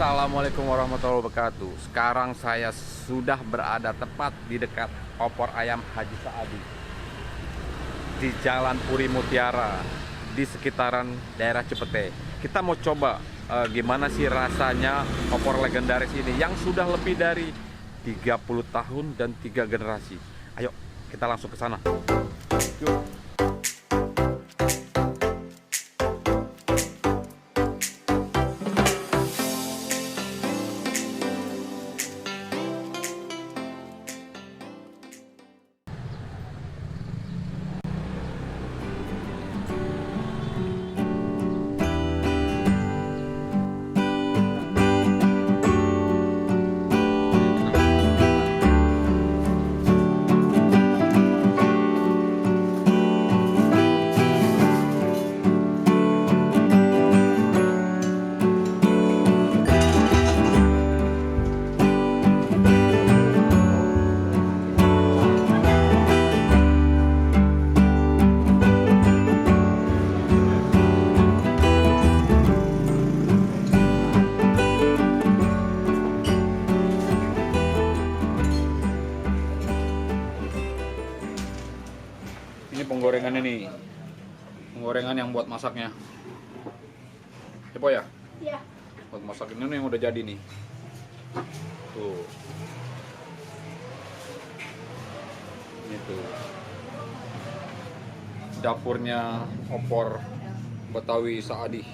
Assalamualaikum warahmatullahi wabarakatuh. Sekarang saya sudah berada tepat di dekat opor ayam Haji Saadi di Jalan Puri Mutiara di sekitaran daerah Cepete. Kita mau coba gimana sih rasanya opor legendaris ini yang sudah lebih dari 30 tahun dan 3 generasi. Ayo kita langsung ke sana. Yuk. Ini penggorengannya nih, penggorengan yang buat masaknya. Apa ya? Iya. Buat masak ini nih yang udah jadi nih. Tuh. Ini tuh. Dapurnya opor Betawi Saadi.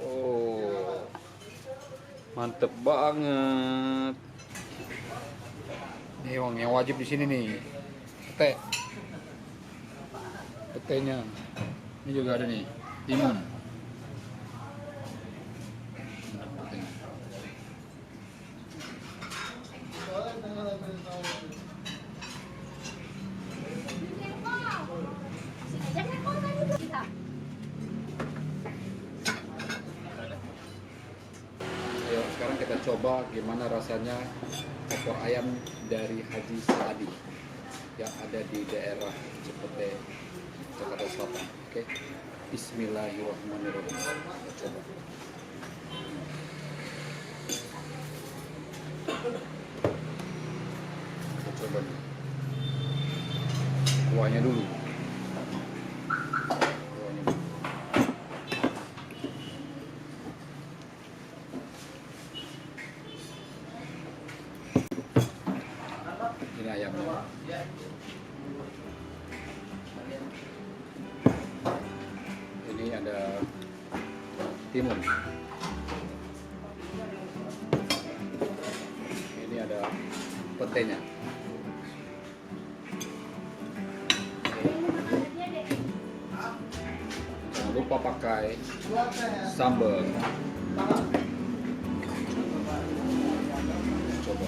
Oh. Mantep banget. Nih yang wajib di sini nih, petenya. Ini juga ada nih, timun. Ayo sekarang kita coba gimana rasanya opor ayam dari Haji Saadi yang ada di daerah Cepete, Jakarta Selatan. Oke, Bismillahirrahmanirrahim. Kita coba. Kita coba nih. Kuahnya dulu. Ini ayamnya. Ini ada timun. Ini ada petenya. Jangan lupa pakai sambal. Coba.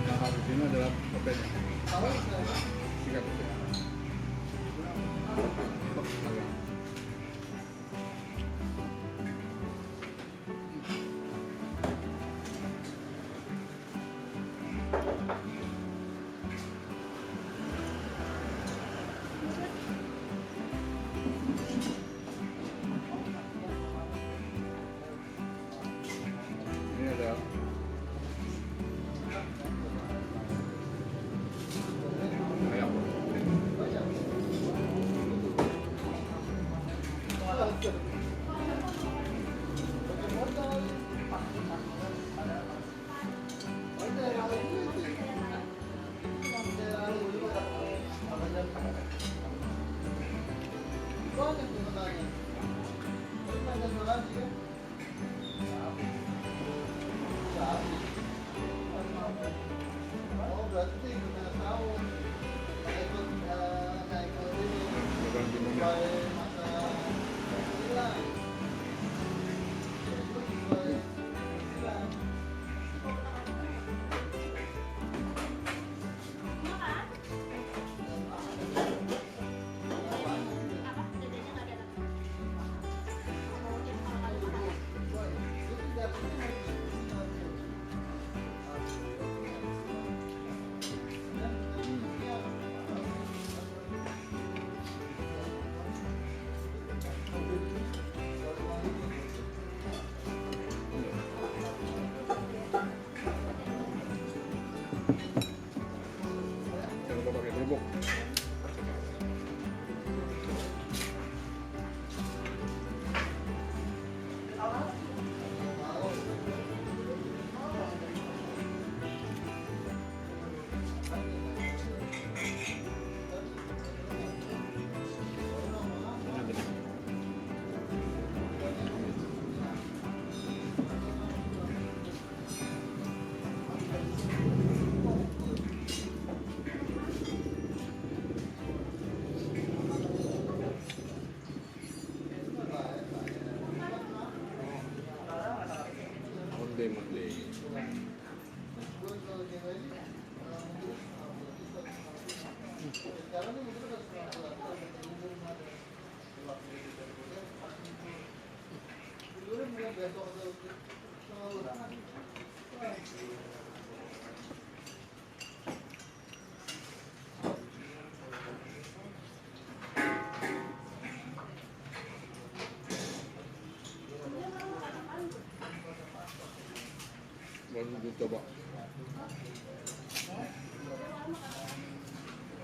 Nah, habis ini adalah petenya. Sikat petenya. Ini ada ayam. Baru dicoba.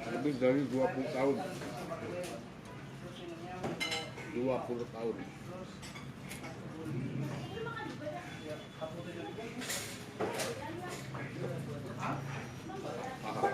Lebih dari 20 tahun. 20 tahun. Aha.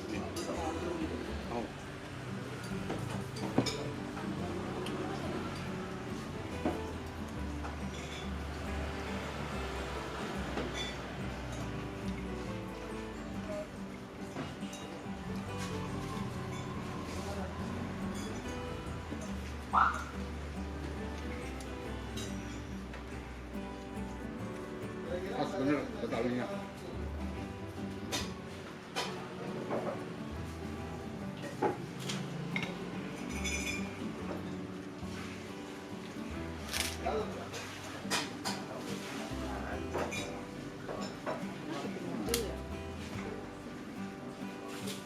Mau. Pas bener Betawinya.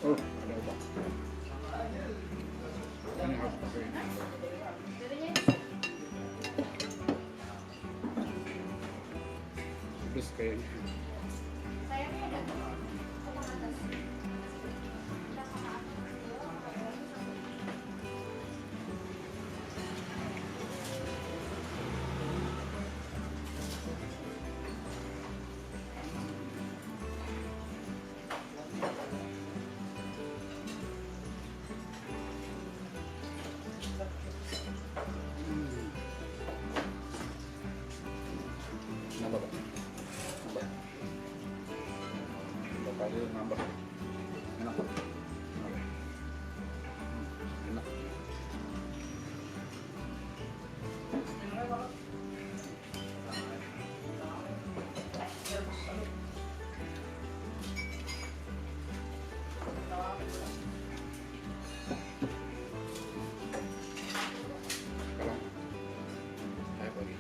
Oh, ada obat. Ini harus pakai ini. Pedes kayaknya. Nambah, Pak. Nambah. Nambah kali nambah. Enak, Pak. Nambah. Enak. Sekarang saya bagi.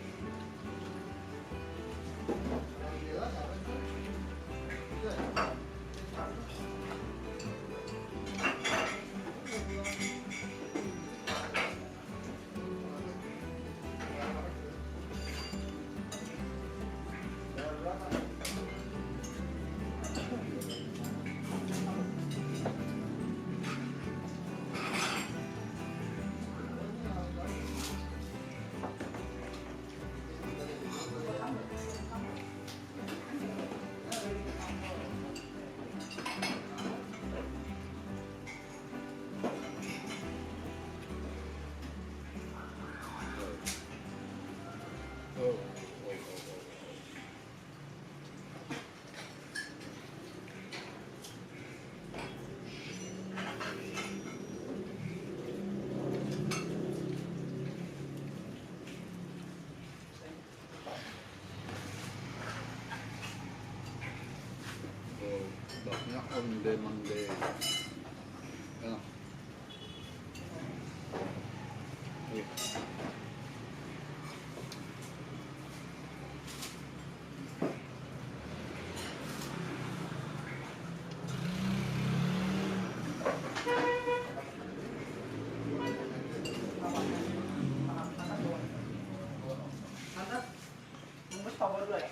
Baknya onde-mande. Enak. Wih. Bungkus power dulu ya?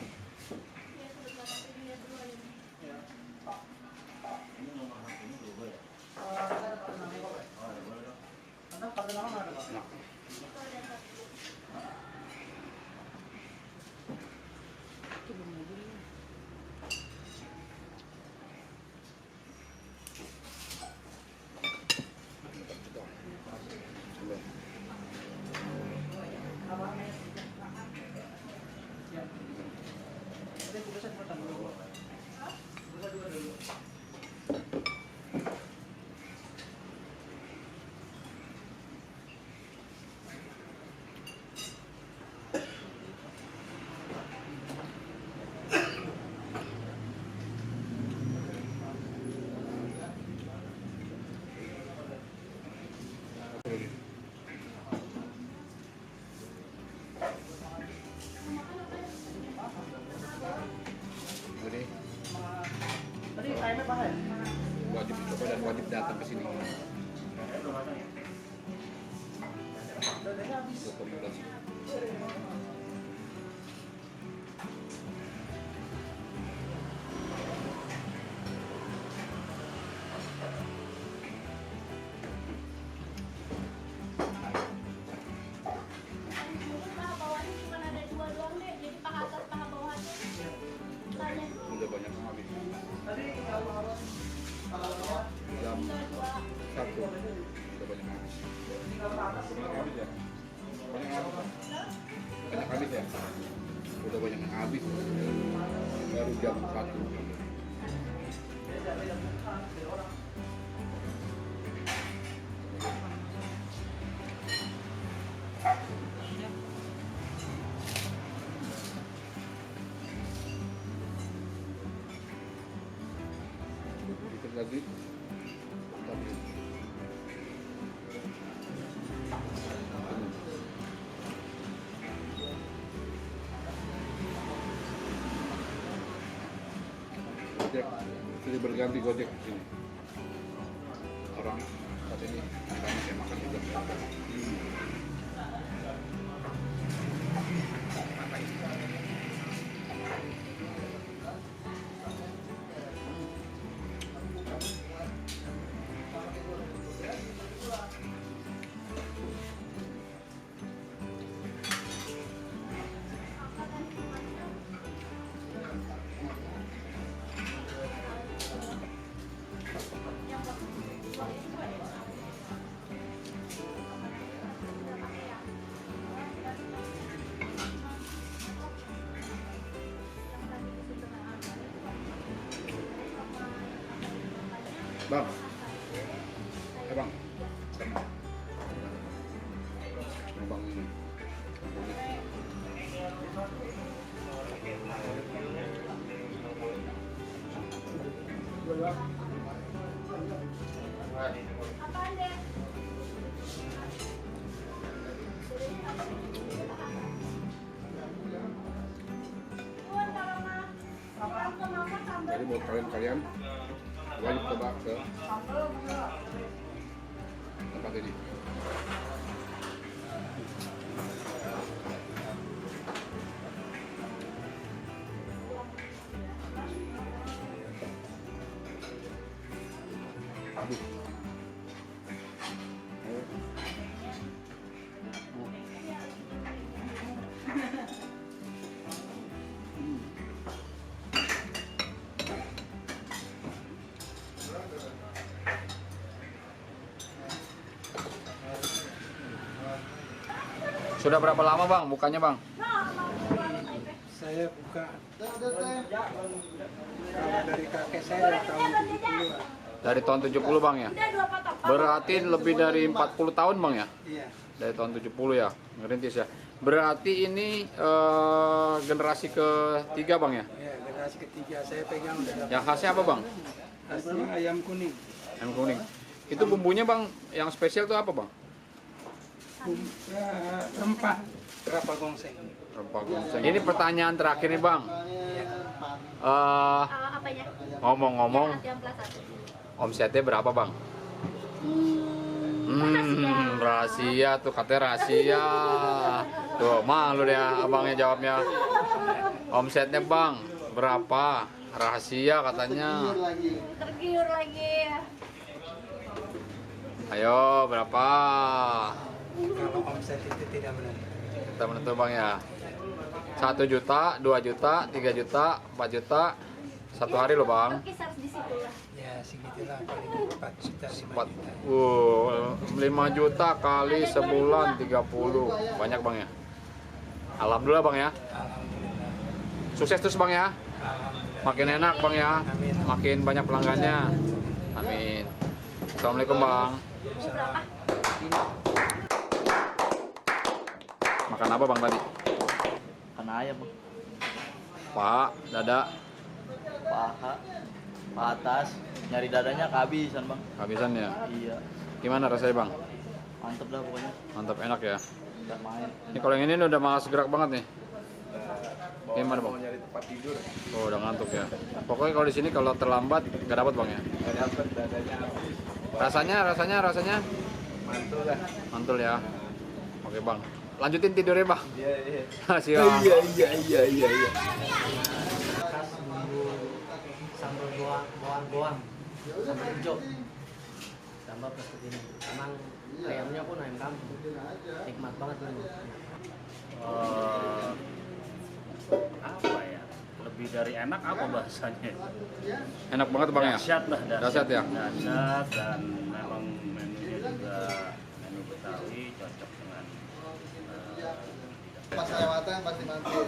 rekomendasi. Paha bawahnya cuma ada 2 doang deh, jadi paha atas paha bawahnya. Tanya Udah banyak yang habis. Tadi kalau Jam tinggal 2. 1 udah banyak yang habis. tinggal ke atas Banyak yang habis ya? Banyak yang habis. Banyak habis ya? Udah banyak yang habis. Baru jam 1. Dikit lagi. Tapi Gojek, sudah berganti Gojek di sini. Orang saat ini banyak yang makan juga. Bang, bang, bang ini. Apaan deh? Tuan kalau mah orang ke mama sambal. Jadi buat kalian wajib coba ke tempat ini. Aduh. Sudah berapa lama bang bukanya bang? Saya buka kalau dari kakek saya tahun 70-an. Dari tahun 70 bang ya? Udah 2 patok. Berarti lebih dari 40 tahun bang ya? Iya. Dari tahun 70 ya, ngerintis ya. Berarti ini generasi ketiga bang ya? Iya, generasi ketiga saya pegang udah. Yang khasnya apa bang? Khasnya ayam kuning. Ayam kuning. Itu bumbunya bang, yang spesial itu apa bang? Rempah kelapa gongseng. Rempah gongseng. Ini pertanyaan terakhir nih bang. Apanya? Ngomong-ngomong, Yang kelas 1. omsetnya berapa bang? Rahasia tuh, katanya rahasia. Tuh, malu deh abangnya jawabnya. Omsetnya bang, berapa? Rahasia katanya. Tergiur lagi. Ayo, berapa? Kalau omset itu tidak menentu. Kita menentu bang ya. 1 juta, 2 juta, 3 juta, 4 juta. Satu hari loh bang. Berkisar di situ lah. Ya segitulah paling 4 juta 5 juta. 5 juta kali sebulan 30. Banyak bang ya. Alhamdulillah bang ya. Alhamdulillah. Sukses terus bang ya. Alhamdulillah. Makin enak bang ya. Amin. Makin banyak pelanggannya. Amin. Assalamualaikum bang. Ini berapa? Makan apa bang tadi? Makan ayam, Bang. Pak, dada, Paha, paha atas, nyari dadanya kehabisan, Bang. habisan ya. Iya, Gimana rasanya bang? mantep dah pokoknya. Mantap, enak ya. Udah main. Ini kalau yang ini udah malas gerak banget nih. Gimana bang? Mau nyari tempat tidur, Oh udah ngantuk ya. Pokoknya kalau di sini kalau terlambat nggak dapat bang ya. nggak dapet dadanya habis. Rasanya Mantul lah. mantul ya. Oke bang, lanjutin tidurnya bang. Iya, iya. Siap. Iya. Khas bumbu sambal goang, sambal hijau. Tambah plus begini. Emang ayamnya pun ayam kampung. Nikmat banget memang. Apa ya, lebih dari enak apa bahasanya? Enak banget bang ya. Dahsyat lah, Dahsyat ya? Dahsyat, dan memang menunya juga menu Betawi, cocok dengan Pas lewatan pasti mampir.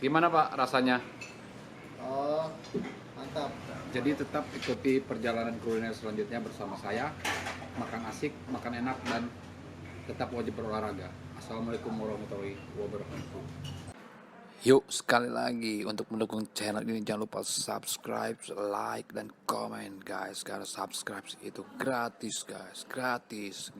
Gimana pak rasanya? Oh, mantap. Jadi tetap ikuti perjalanan kuliner selanjutnya bersama saya. Makan asik, makan enak, dan tetap wajib berolahraga. Assalamualaikum warahmatullahi wabarakatuh. Yuk sekali lagi untuk mendukung channel ini jangan lupa subscribe, like, dan komen guys. Karena subscribe itu gratis guys, gratis.